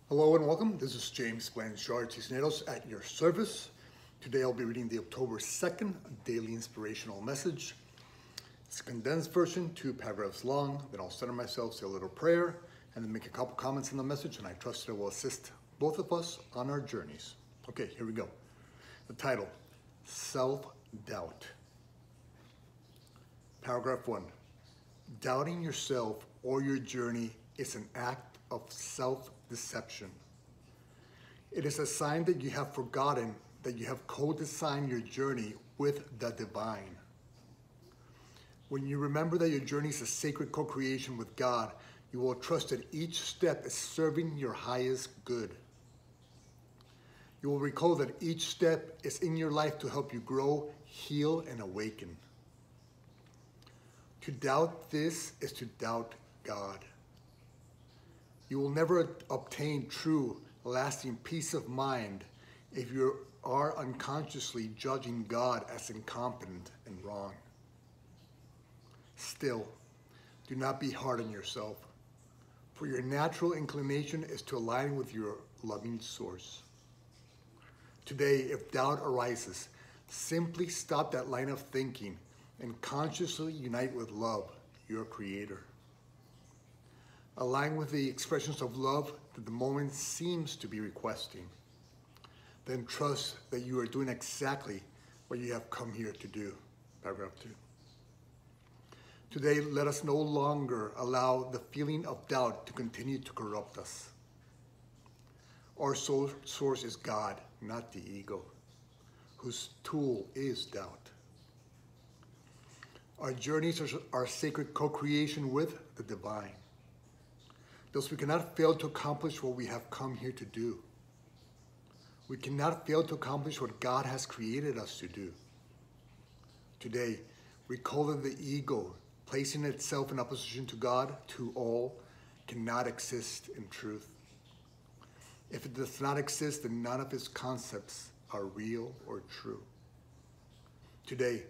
Hello and welcome. This is James Blanchard Cisneros at your service. Today I'll be reading the October 2nd Daily Inspirational Message. It's a condensed version, 2 paragraphs long. Then I'll center myself, say a little prayer, and then make a couple comments on the message, and I trust it will assist both of us on our journeys. Okay, here we go. The title, Self-Doubt. Paragraph 1. Doubting yourself or your journey is an act of self-deception. It is a sign that you have forgotten that you have co-designed your journey with the divine. When you remember that your journey is a sacred co-creation with God, you will trust that each step is serving your highest good. You will recall that each step is in your life to help you grow, heal, and awaken. To doubt this is to doubt God. You will never obtain true, lasting peace of mind if you are unconsciously judging God as incompetent and wrong. Still, do not be hard on yourself, for your natural inclination is to align with your loving source. Today, if doubt arises, simply stop that line of thinking and consciously unite with love, your Creator. Align with the expressions of love that the moment seems to be requesting. Then trust that you are doing exactly what you have come here to do. Paragraph 2. Today, let us no longer allow the feeling of doubt to continue to corrupt us. Our source is God, not the ego, whose tool is doubt. Our journeys are sacred co-creation with the divine. Thus, we cannot fail to accomplish what we have come here to do. We cannot fail to accomplish what God has created us to do. Today, recall that the ego, placing itself in opposition to God, to all, cannot exist in truth. If it does not exist, then none of its concepts are real or true. Today,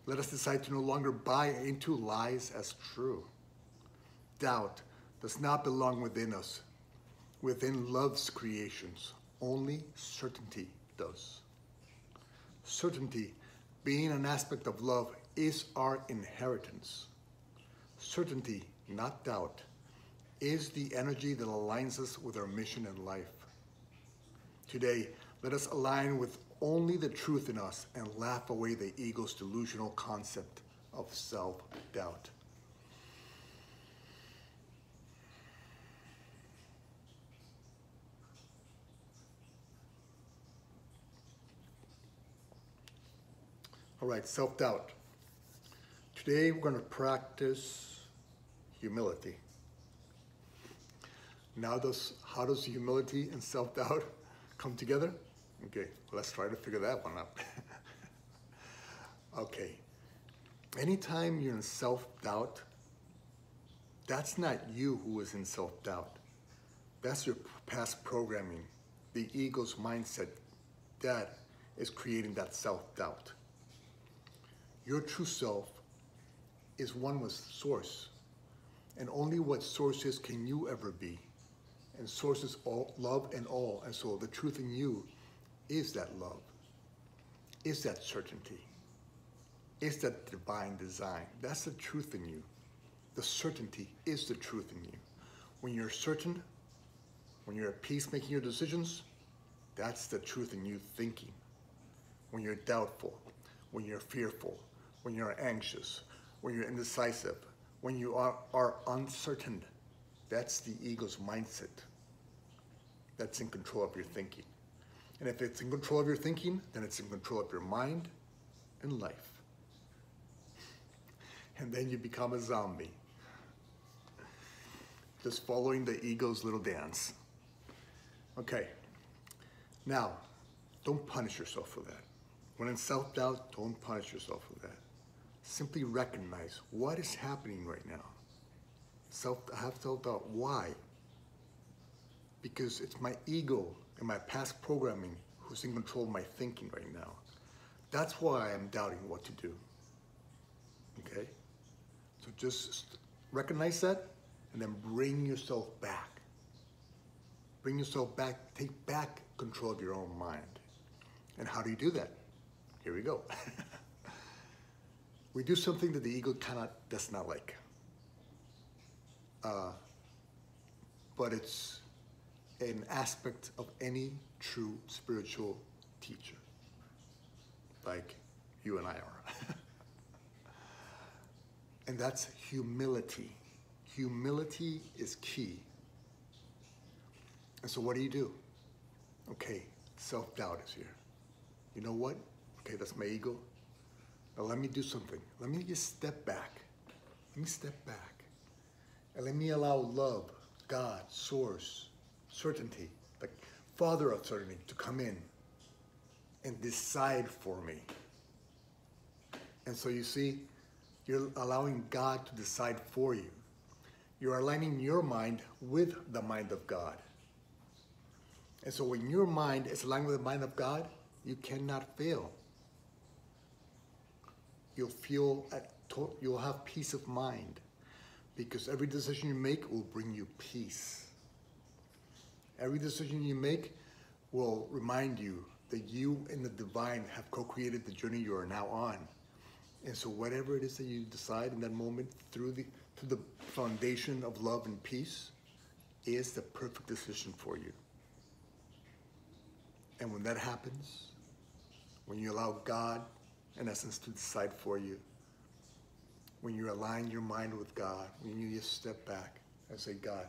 let us decide to no longer buy into lies as true. Doubt does not belong within us, within love's creations. Only certainty does. Certainty, being an aspect of love, is our inheritance. Certainty, not doubt, is the energy that aligns us with our mission in life. Today, let us align with only the truth in us and laugh away the ego's delusional concept of self-doubt. All right, self-doubt. Today we're going to practice humility. Now, how does humility and self-doubt come together? Okay, let's try to figure that one out. Okay, anytime you're in self-doubt, that's not you who is in self-doubt. That's your past programming, the ego's mindset that is creating that self-doubt. Your true self is one with Source, and only what Source is can you ever be. And Source is all love and all, and so the truth in you is that love, is that certainty, is that divine design. That's the truth in you. The certainty is the truth in you. When you're certain, when you're at peace making your decisions, that's the truth in you thinking. When you're doubtful, when you're fearful, when you're anxious, when you're indecisive, when you are uncertain, that's the ego's mindset. That's in control of your thinking. And if it's in control of your thinking, then it's in control of your mind and life. And then you become a zombie, just following the ego's little dance. Okay, now, don't punish yourself for that. When in self-doubt, don't punish yourself for that. Simply recognize what is happening right now. I have self-doubt. Why? Because it's my ego and my past programming who's in control of my thinking right now. That's why I'm doubting what to do. Okay? So just recognize that and then bring yourself back. Bring yourself back, take back control of your own mind. And how do you do that? Here we go. We do something that the ego does not like. But it's an aspect of any true spiritual teacher, like you and I are. And that's humility. Humility is key. And so what do? Okay, self-doubt is here. You know what? Okay, that's my ego. Now let me do something. Let me just step back. Let me step back. And let me allow love, God, source, certainty, like Father of certainty, to come in and decide for me. And so you see, you're allowing God to decide for you. You're aligning your mind with the mind of God. And so when your mind is aligned with the mind of God, you cannot fail. You'll have peace of mind, because every decision you make will bring you peace. Every decision you make will remind you that you and the divine have co-created the journey you are now on. And so whatever it is that you decide in that moment through the foundation of love and peace is the perfect decision for you. And when that happens, when you allow God, in essence, to decide for you, when you align your mind with God, when you just step back and say, God,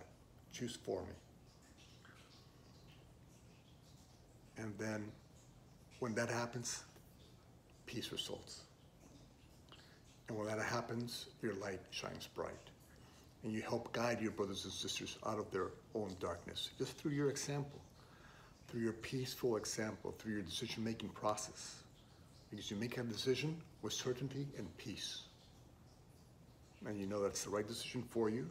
choose for me. And then when that happens, peace results. And when that happens, your light shines bright. And you help guide your brothers and sisters out of their own darkness, just through your example, through your peaceful example, through your decision-making process. Because you make a decision with certainty and peace. And you know that's the right decision for you,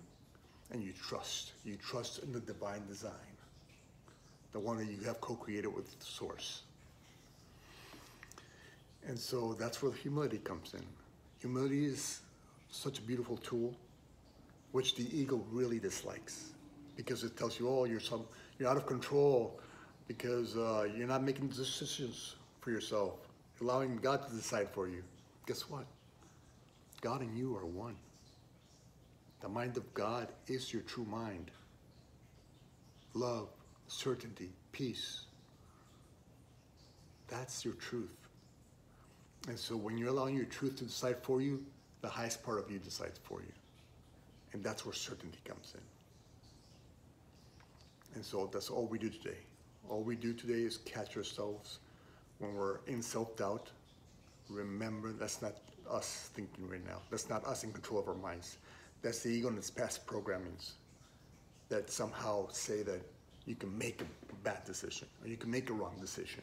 and you trust. You trust in the divine design, the one that you have co-created with the source. And so that's where humility comes in. Humility is such a beautiful tool, which the ego really dislikes, because it tells you, oh, you're out of control, because you're not making decisions for yourself, allowing God to decide for you. Guess what? God and you are one. The mind of God is your true mind. Love, certainty, peace. That's your truth. And so when you're allowing your truth to decide for you, the highest part of you decides for you. And that's where certainty comes in. And so that's all we do today. All we do today is catch ourselves when we're in self-doubt. Remember, that's not us thinking right now. That's not us in control of our minds. That's the ego and its past programmings that somehow say that you can make a bad decision or you can make a wrong decision.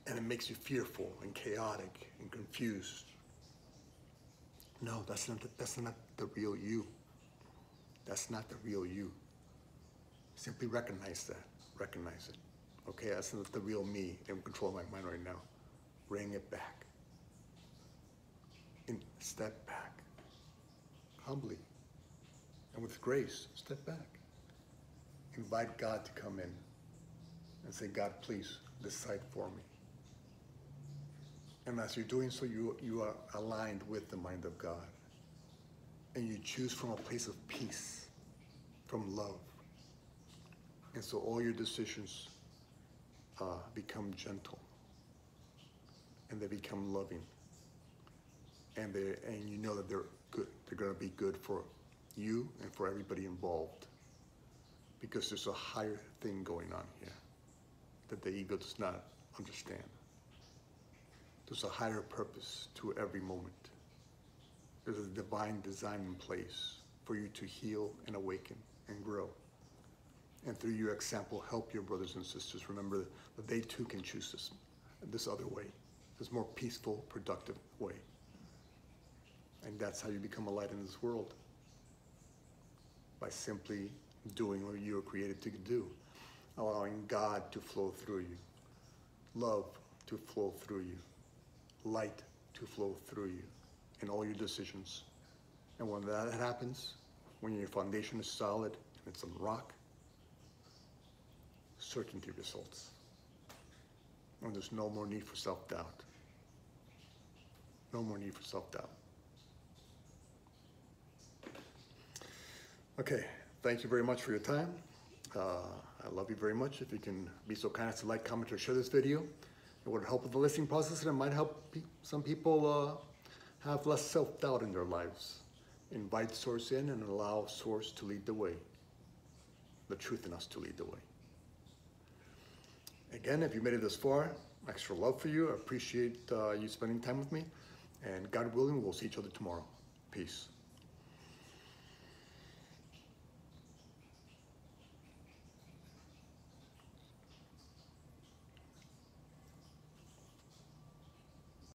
And it makes you fearful and chaotic and confused. No, that's not the real you. That's not the real you. Simply recognize that. Recognize it. Okay, that's not the real me in control of my mind right now. Bring it back. And step back. Humbly. And with grace, step back. Invite God to come in and say, God, please decide for me. And as you're doing so, you are aligned with the mind of God. And you choose from a place of peace, from love. And so all your decisions become gentle. And they become loving. And you know that they're good. They're going to be good for you and for everybody involved. Because there's a higher thing going on here that the ego does not understand. There's a higher purpose to every moment. There's a divine design in place for you to heal and awaken and grow. And through your example, help your brothers and sisters remember that they too can choose this other way, this more peaceful, productive way. And that's how you become a light in this world. By simply doing what you were created to do. Allowing God to flow through you. Love to flow through you. Light to flow through you in all your decisions. And when that happens, when your foundation is solid and it's on rock, certainty results. And there's no more need for self-doubt. No more need for self-doubt. Okay, thank you very much for your time. I love you very much. If you can be so kind as to like, comment, or share this video, it would help with the listening process, and it might help some people have less self-doubt in their lives. Invite Source in and allow Source to lead the way. The truth in us to lead the way. Again, if you made it this far, extra love for you. I appreciate you spending time with me. And God willing, we'll see each other tomorrow. Peace.